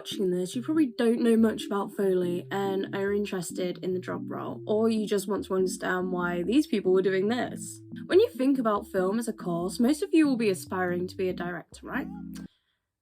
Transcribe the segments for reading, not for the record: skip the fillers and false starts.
watching this, you probably don't know much about Foley and are interested in the job role, or you just want to understand why these people were doing this. When you think about film as a course, most of you will be aspiring to be a director, right?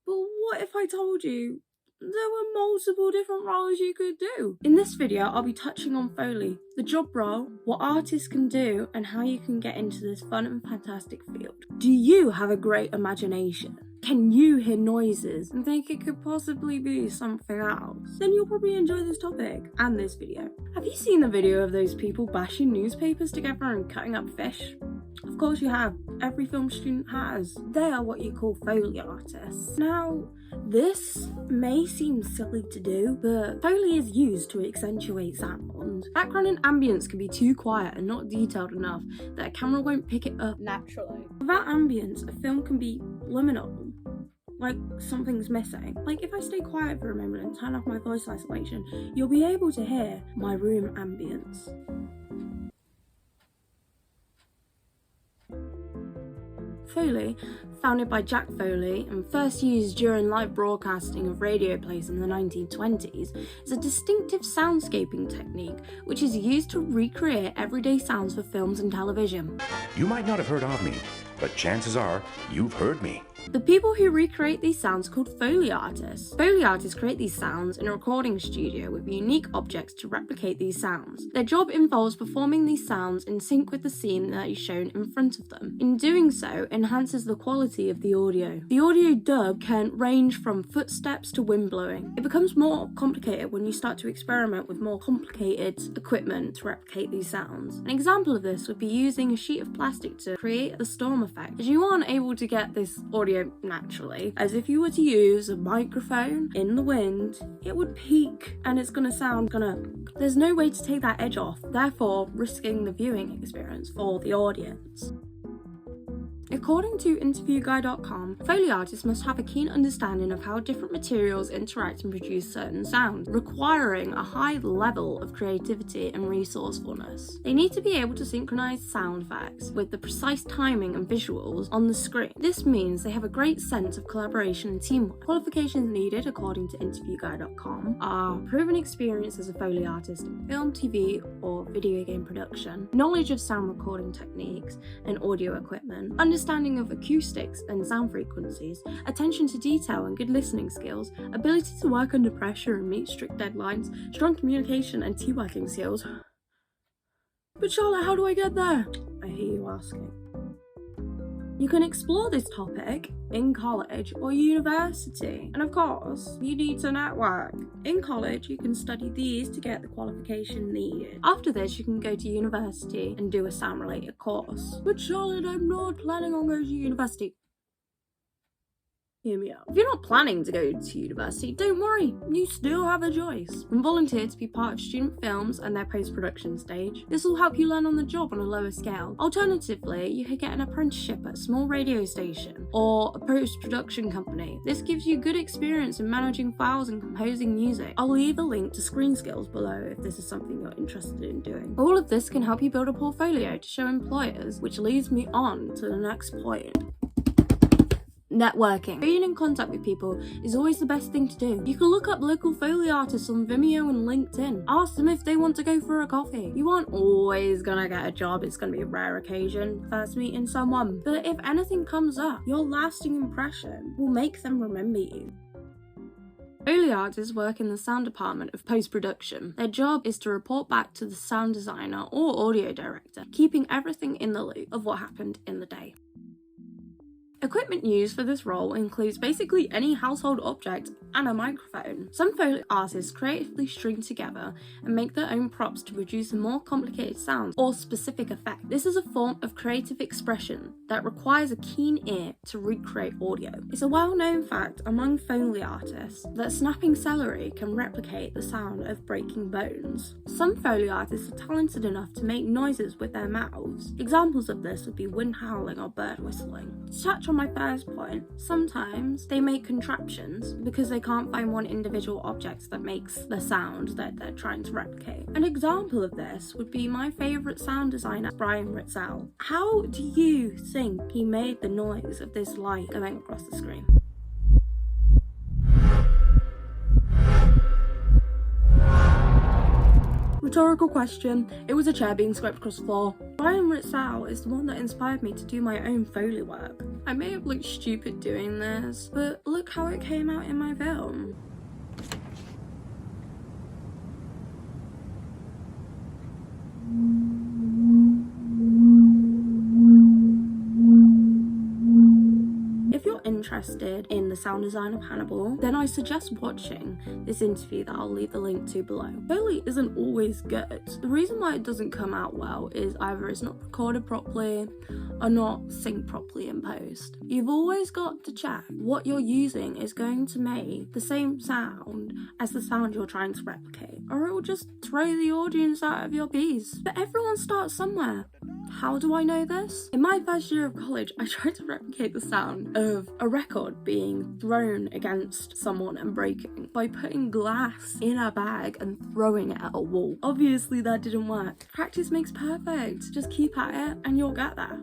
But what if I told you there were multiple different roles you could do? In this video, I'll be touching on Foley, the job role, what artists can do, and how you can get into this fun and fantastic field. Do you have a great imagination? Can you hear noises and think it could possibly be something else? Then you'll probably enjoy this topic and this video. Have you seen the video of those people bashing newspapers together and cutting up fish? Of course you have. Every film student has. They are what you call Foley artists. Now, this may seem silly to do, but Foley is used to accentuate sound. Background and ambience can be too quiet and not detailed enough that a camera won't pick it up naturally. Without ambience, a film can be liminal. Like something's missing. Like if I stay quiet for a moment and turn off my voice isolation, you'll be able to hear my room ambience. Foley, founded by Jack Foley and first used during live broadcasting of radio plays in the 1920s, is a distinctive soundscaping technique which is used to recreate everyday sounds for films and television. You might not have heard of me, but chances are you've heard me. The people who recreate these sounds are called Foley artists. Foley artists create these sounds in a recording studio with unique objects to replicate these sounds. Their job involves performing these sounds in sync with the scene that is shown in front of them. In doing so, enhances the quality of the audio. The audio dub can range from footsteps to wind blowing. It becomes more complicated when you start to experiment with more complicated equipment to replicate these sounds. An example of this would be using a sheet of plastic to create the storm effect, as you aren't able to get this audio naturally. As if you were to use a microphone in the wind, it would peak and it's gonna sound there's no way to take that edge off, therefore risking the viewing experience for the audience. According to interviewguy.com, Foley artists must have a keen understanding of how different materials interact and produce certain sounds, requiring a high level of creativity and resourcefulness. They need to be able to synchronize sound effects with the precise timing and visuals on the screen. This means they have a great sense of collaboration and teamwork. Qualifications needed, according to interviewguy.com, are proven experience as a Foley artist in film, TV, or video game production, knowledge of sound recording techniques and audio equipment, understanding of acoustics and sound frequencies, attention to detail and good listening skills, ability to work under pressure and meet strict deadlines, strong communication and teamworking skills. But Charlotte, how do I get there? I hear you asking. You can explore this topic in college or university, and of course, you need to network. In college, you can study these to get the qualification needed. After this, you can go to university and do a sound-related course. But Charlotte, I'm not planning on going to university. Hear me out. If you're not planning to go to university, don't worry, you still have a choice. You can volunteer to be part of student films and their post-production stage. This will help you learn on the job on a lower scale. Alternatively, you could get an apprenticeship at a small radio station or a post-production company. This gives you good experience in managing files and composing music. I'll leave a link to ScreenSkills below if this is something you're interested in doing. All of this can help you build a portfolio to show employers, which leads me on to the next point. Networking. Being in contact with people is always the best thing to do. You can look up local Foley artists on Vimeo and LinkedIn. Ask them if they want to go for a coffee. You aren't always gonna get a job, it's gonna be a rare occasion, first meeting someone. But if anything comes up, your lasting impression will make them remember you. Foley artists work in the sound department of post-production. Their job is to report back to the sound designer or audio director, keeping everything in the loop of what happened in the day. Equipment used for this role includes basically any household object and a microphone. Some Foley artists creatively string together and make their own props to produce a more complicated sound or specific effect. This is a form of creative expression that requires a keen ear to recreate audio. It's a well-known fact among Foley artists that snapping celery can replicate the sound of breaking bones. Some Foley artists are talented enough to make noises with their mouths. Examples of this would be wind howling or bird whistling. To touch on my first point, sometimes they make contraptions because they can't find one individual object that makes the sound that they're trying to replicate. An example of this would be my favourite sound designer, Brian Ritzel. How do you think he made the noise of this light going across the screen? Rhetorical question. It was a chair being swept across the floor. Brian Ritzel is the one that inspired me to do my own Foley work. I may have looked stupid doing this, but look how it came out in my film. If you're interested in the sound design of Hannibal, then I suggest watching this interview that I'll leave the link to below. Foley isn't always good. The reason why it doesn't come out well is either it's not recorded properly or not synced properly in post. You've always got to check what you're using is going to make the same sound as the sound you're trying to replicate, or it will just throw the audience out of your piece. But everyone starts somewhere. How do I know this? In my first year of college, I tried to replicate the sound of a record being thrown against someone and breaking by putting glass in a bag and throwing it at a wall. Obviously that didn't work. Practice makes perfect. Just keep at it and you'll get there.